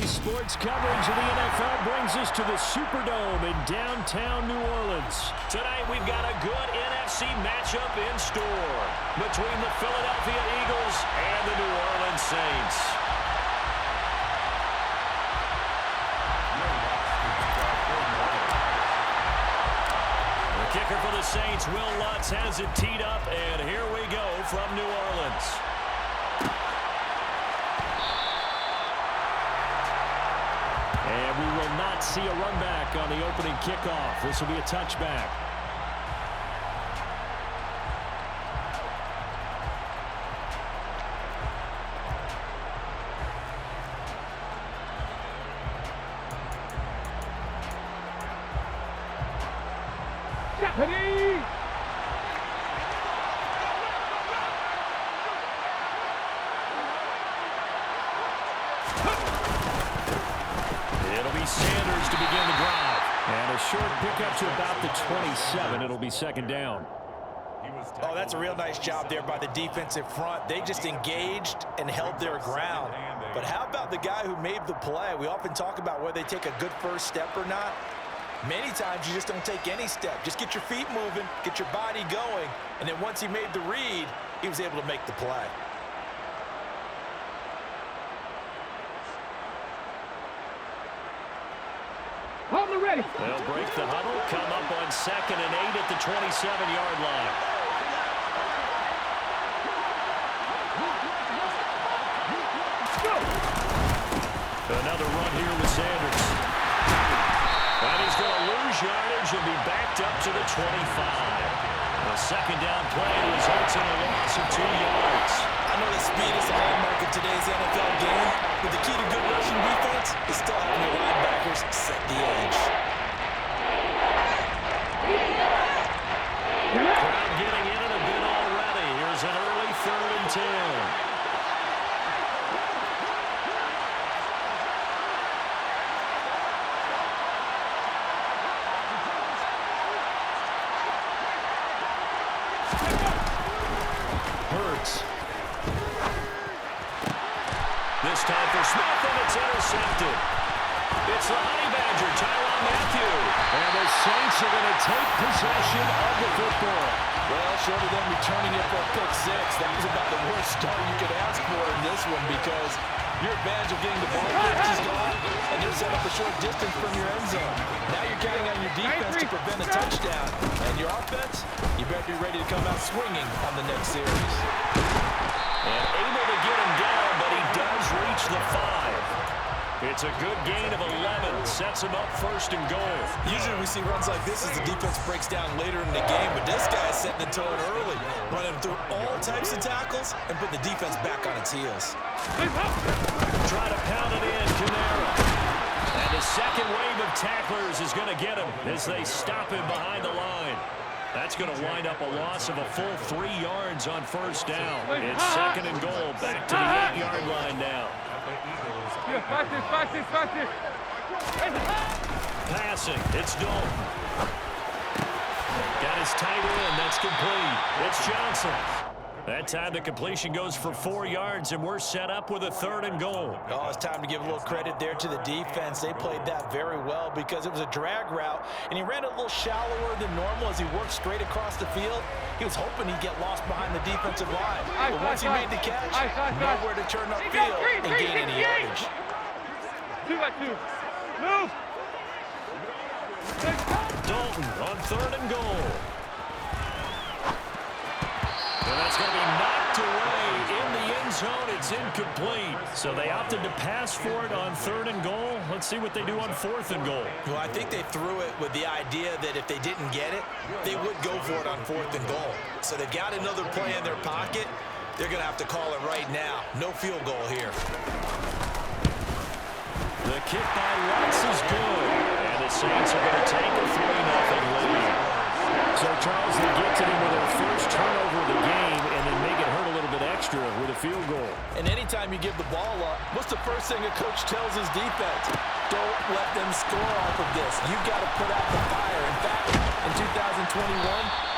Sports coverage of the NFL brings us to the Superdome in downtown New Orleans. Tonight we've got a good NFC matchup in store between the Philadelphia Eagles and the New Orleans Saints. The kicker for the Saints, Will Lutz, has it teed up, and here we go from New Orleans. And we will not see a run back on the opening kickoff. This will be a touchback. Ready? It'll be Sanders to begin the drive. And a short pickup to about the 27. It'll be second down. Oh, that's a real nice job there by the defensive front. They just engaged and held their ground. But how about the guy who made the play? We often talk about whether they take a good first step or not. Many times you just don't take any step. Just get your feet moving, get your body going, and then once he made the read, he was able to make the play. Hold it ready. They'll break the huddle, come up on 2nd and 8 at the 27-yard line. Go. Another run here with Sanders. And he's going to lose yardage and be backed up to the 25. The second down play results in a loss of 2 yards. I know that speed is the hallmark of today's NFL game, but the key to good rushing defense is still having your linebackers set the edge. Crowd getting in it a bit already. Here's an early 3rd and 10. This time for Smith, and it's intercepted. It's the Honey Badger, Tyrann Mathieu. And the Saints are going to take possession of the football. Well, short of them returning it for a pick six, that was about the worst start you could ask for in this one because your advantage of getting the ball is gone, and you're set up a short distance from your end zone. Now you're counting on your defense to prevent a touchdown. And your offense, you better be ready to come out swinging on the next series. And able to get him down, but he does reach the 5. It's a good gain of 11. Sets him up 1st and goal. Usually we see runs like this as the defense breaks down later in the game, but this guy's setting the tone early, running through all types of tackles and putting the defense back on its heels. Try to pound it in, Kamara. And the second wave of tacklers is going to get him as they stop him behind the line. That's going to wind up a loss of a full 3 yards on 1st down. It's 2nd and goal, back to the 8-yard line now. Passing, it's Dalton. Got his tight end, that's complete. It's Johnson. That time the completion goes for 4 yards, and we're set up with a 3rd and goal. Oh, it's time to give a little credit there to the defense. They played that very well because it was a drag route, and he ran it a little shallower than normal as he worked straight across the field. He was hoping he'd get lost behind the defensive line. But once he made the catch, nowhere to turn upfield and gain any yardage. 2-2. Move. Dalton on 3rd and goal. And that's going to be knocked away in the end zone. It's incomplete. So they opted to pass for it on 3rd and goal. Let's see what they do on 4th and goal. Well, I think they threw it with the idea that if they didn't get it, they would go for it on 4th and goal. So they've got another play in their pocket. They're going to have to call it right now. No field goal here. The kick by Lutz is good. And the Saints are going to take a 3-0 lead. So, Charles, they get to them with their first turnover of the game and then make it hurt a little bit extra with a field goal. And anytime you give the ball up, what's the first thing a coach tells his defense? Don't let them score off of this. You've got to put out the fire. In fact, in 2021,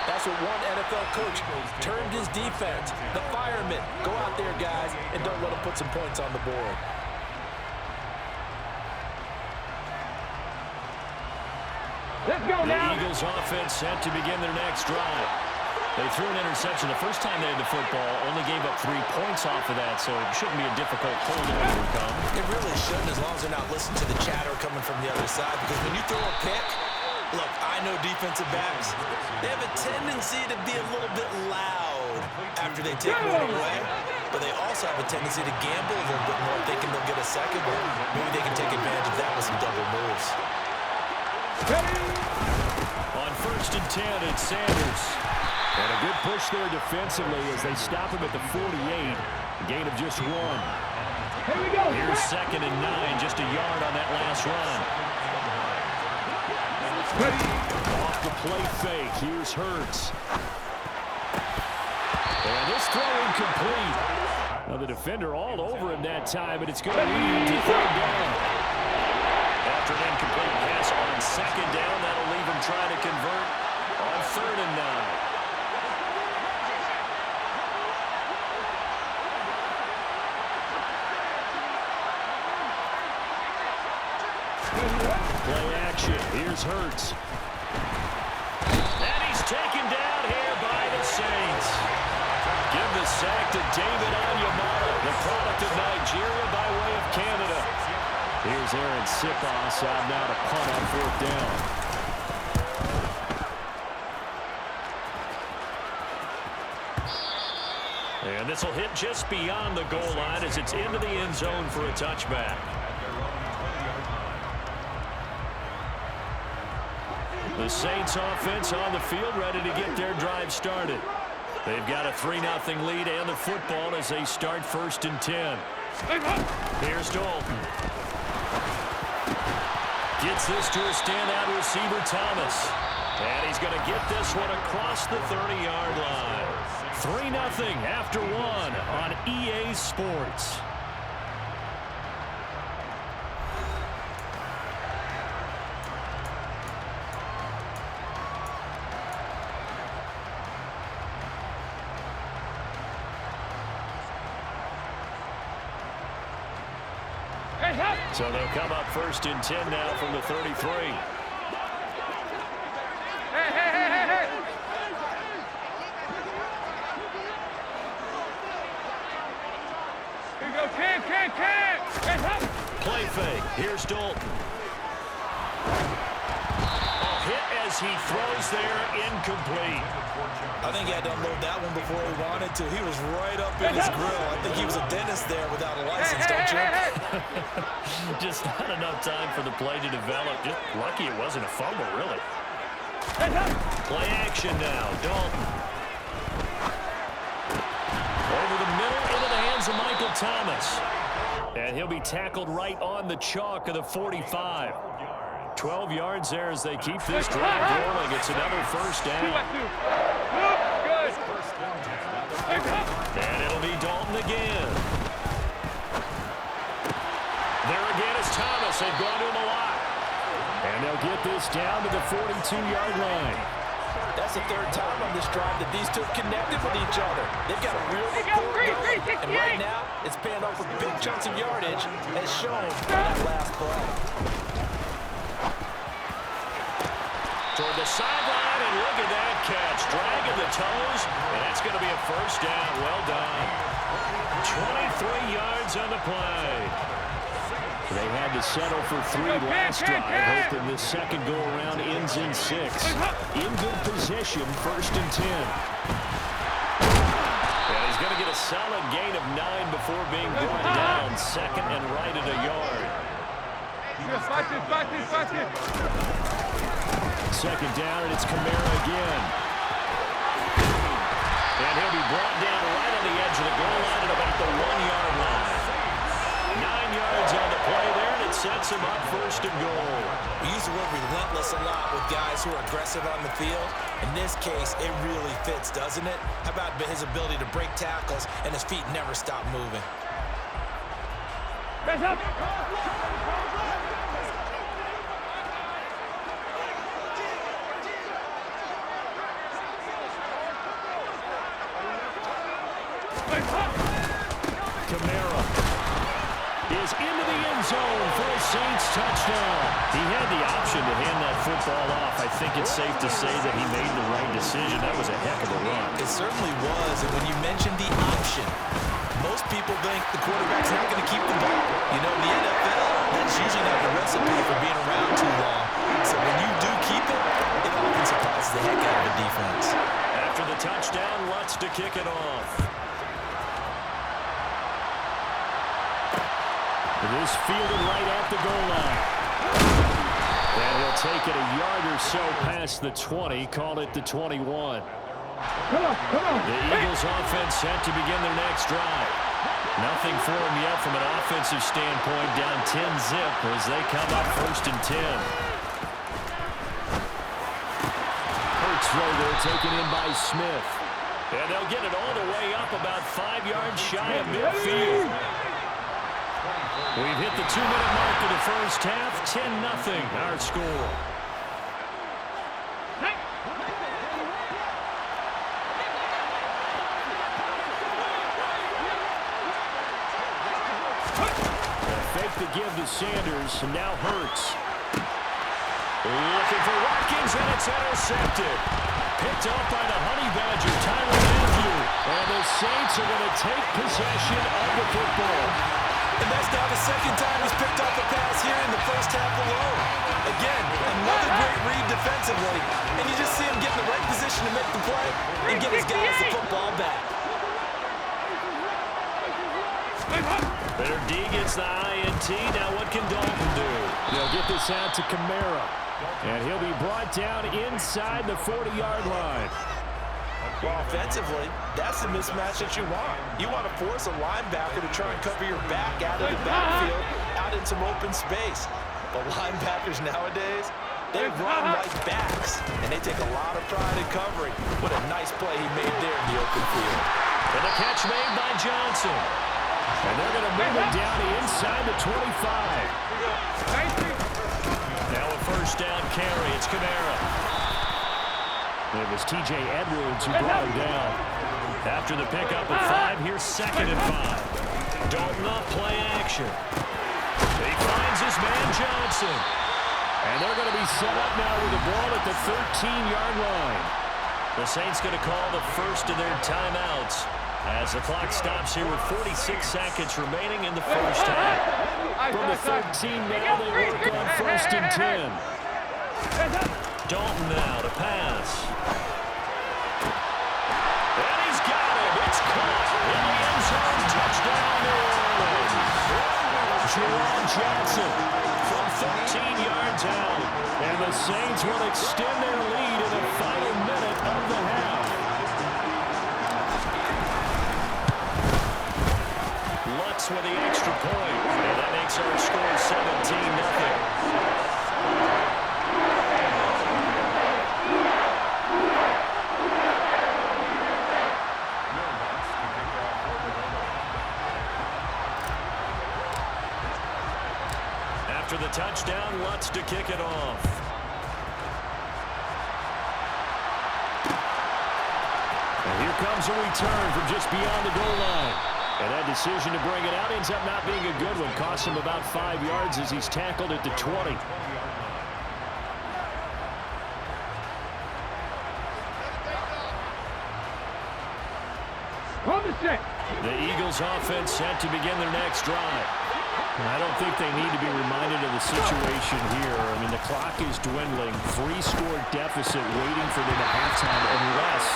that's what one NFL coach termed his defense. The firemen. Go out there, guys, and don't let them put some points on the board. Let's go now. The Eagles offense set to begin their next drive. They threw an interception the first time they had the football, only gave up 3 points off of that, so it shouldn't be a difficult pull to overcome. It really shouldn't, as long as they're not listening to the chatter coming from the other side, because when you throw a pick, look, I know defensive backs, they have a tendency to be a little bit loud after they take one away, but they also have a tendency to gamble a little bit more, thinking they'll get a second one. Maybe they can take advantage of that with some double moves. On 1st and 10, it's Sanders. And a good push there defensively as they stop him at the 48. A gain of just 1. Here we go. Here's 2nd and 9, just a yard on that last run. Off the play fake, here's Hurts. And this throw incomplete. Now the defender all over him that time, but it's going to lead to 3rd down. After an incomplete pass on 2nd down, that'll leave him trying to convert on 3rd and 9. Play action. Here's Hurts. And he's taken down here by the Saints. Give the sack to David Onyemata, the product of Nigeria by way of Canada. Here's Aaron Sipos out now to punt on 4th down. And this will hit just beyond the goal line as it's into the end zone for a touchback. The Saints offense on the field ready to get their drive started. They've got a 3-0 lead and the football as they start 1st and 10. Here's Dalton. Gets this to a standout receiver, Thomas. And he's going to get this one across the 30-yard line. 3-0 after 1 on EA Sports. So they'll come up 1st and 10 now from the 33. Hey. Here we go, can. Play fake. Here's Dalton. A hit as he throws there, incomplete. I think he had to unload that one before he wanted to. He was right up in his grill. I think he was a dentist there without a license, don't you? Just not enough time for the play to develop. Just lucky it wasn't a fumble, really. Play action now. Dalton. Over the middle, into the hands of Michael Thomas. And he'll be tackled right on the chalk of the 45. 12 yards there as they keep this drive rolling. It's another 1st down. Good. And it'll be Dalton again. There again is Thomas. They've gone to him a lot. And they'll get this down to the 42-yard line. That's the 3rd time on this drive that these two have connected with each other. They've got a real rapport going. And right now, it's paying off with big chunks of yardage, as shown in that last play. Toward the sideline, and look at that catch. Dragging the toes, and that's going to be a 1st down. Well done. 23 yards on the play. They had to settle for 3 last drive, hoping this second go-around ends in 6. In good position, 1st and 10. And he's going to get a solid gain of 9 before being brought down. 2nd and right at a yard. 2nd down, and it's Kamara again. And he'll be brought down right on the edge of the goal line at about the 1-yard line. 9 yards on the play there, and it sets him up 1st and goal. We use the word relentless a lot with guys who are aggressive on the field. In this case, it really fits, doesn't it? How about his ability to break tackles and his feet never stop moving? Press up. Kamara is into the end zone for a Saints touchdown. He had the option to hand that football football off, I think it's safe to say that he made the right decision. That was a heck of a run. It certainly was, and when you mentioned the option, most people think the quarterback's not going to keep the ball. You know, in the NFL, that's usually not the recipe for being around too long. So when you do keep it, it often surprises the heck out of the defense. After the touchdown, Lutz to kick it off. It is fielded right at the goal line. And he'll take it a yard or so past the 20, call it the 21. Come on. The Eagles offense set to begin their next drive. Nothing for them yet from an offensive standpoint, down 10-zip as they come up 1st and 10. Hurts throw there, taken in by Smith. And they'll get it all the way up about 5 yards shy of midfield. We've hit the 2-minute mark of the first half. 10-0 our score. Fake the give to Sanders, and now Hurts. Looking for Watkins, and it's intercepted. Picked up by the Honey Badger, Tyler Matthew. And the Saints are going to take possession of the football. And that's now the second time he's picked up a pass here in the first half alone. Again, another great read defensively. And you just see him get in the right position to make the play and get his guys the football back. Better D gets the INT. Now what can Dalton do? He'll get this out to Kamara. And he'll be brought down inside the 40-yard line. Well, offensively, that's the mismatch that you want. You want to force a linebacker to try and cover your back out of the backfield, out in some open space. But linebackers nowadays, they run like backs, and they take a lot of pride in covering. What a nice play he made there in the open field. And the catch made by Johnson. And they're going to move him down inside the 25. Now a first down carry. It's Kamara. It was T.J. Edwards who brought him down. After the pickup of 5, here's 2nd and 5. Dalton up, play action. He finds his man Johnson. And they're going to be set up now with the ball at the 13-yard line. The Saints going to call the first of their timeouts as the clock stops here with 46 seconds remaining in the first half. From the 13 now, they work on 1st and 10. Dalton now to pass. And he's got it. It's caught in the end zone. Touchdown, New Orleans. Jerome Jackson from 13 yards out. And the Saints will extend their lead in the final minute of the half. Lutz with the extra point. And that makes our score 17-0. After the touchdown, Lutz to kick it off. And here comes a return from just beyond the goal line. And that decision to bring it out ends up not being a good one. Costs him about 5 yards as he's tackled at the 20. The Eagles offense set to begin their next drive. I don't think they need to be reminded of the situation here. I mean, the clock is dwindling. 3-score deficit waiting for them at halftime unless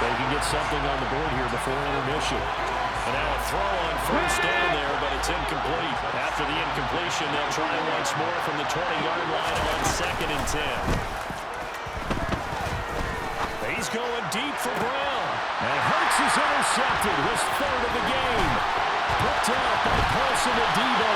they can get something on the board here before intermission. And now a throw on first down there, but it's incomplete. After the incompletion, they'll try once more from the 20-yard line on 2nd and 10. He's going deep for Brown. And Hurts is intercepted, his 3rd of the game. Picked up by Paulson and Debo.